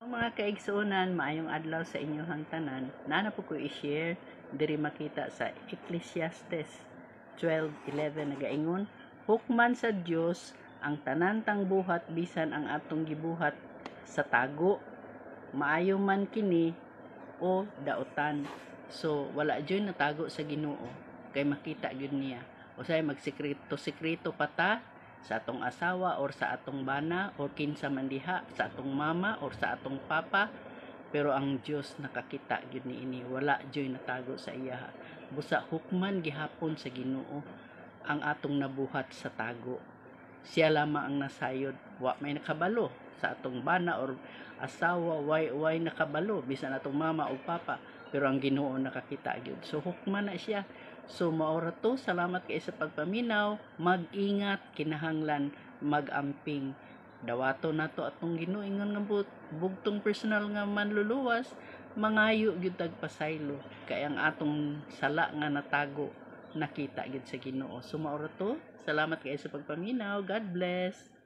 Mga kaigsuonan, maayong adlaw sa inyong tanan. Nana po ko i-share diri makita sa Ecclesiastes 12:11 nagaingon, hukman sa Dios ang tanantang buhat bisan ang atong gibuhat sa tago. Maayo man kini o dautan. So wala jud natago sa Ginoo kay makita gyud niya. Usay magsikreto pa ta sa atong asawa or sa atong bana or kinsa man diha, sa atong mama or sa atong papa, pero ang Dios nakakita gyud niini, wala joy natago sa iya. Busa hukman gihapon sa Ginoo ang atong nabuhat sa tago. Siya lamang ang nasayod, wa may nakabalo sa atong bana or asawa, way nakabalo bisan atong mama o papa, pero ang Ginoo nakakita gyud. So hukman na siya. So maora to, salamat kay sa pagpaminaw, mag-ingat, kinahanglan mag-amping. Dawato nato atong Ginoo ingon nga bugtong personal nga manluluwas, mangayo gyud tagpasaylo kay ang atong sala nga natago nakita gyud sa Ginoo. So maora to, salamat kay sa pagpaminaw. God bless.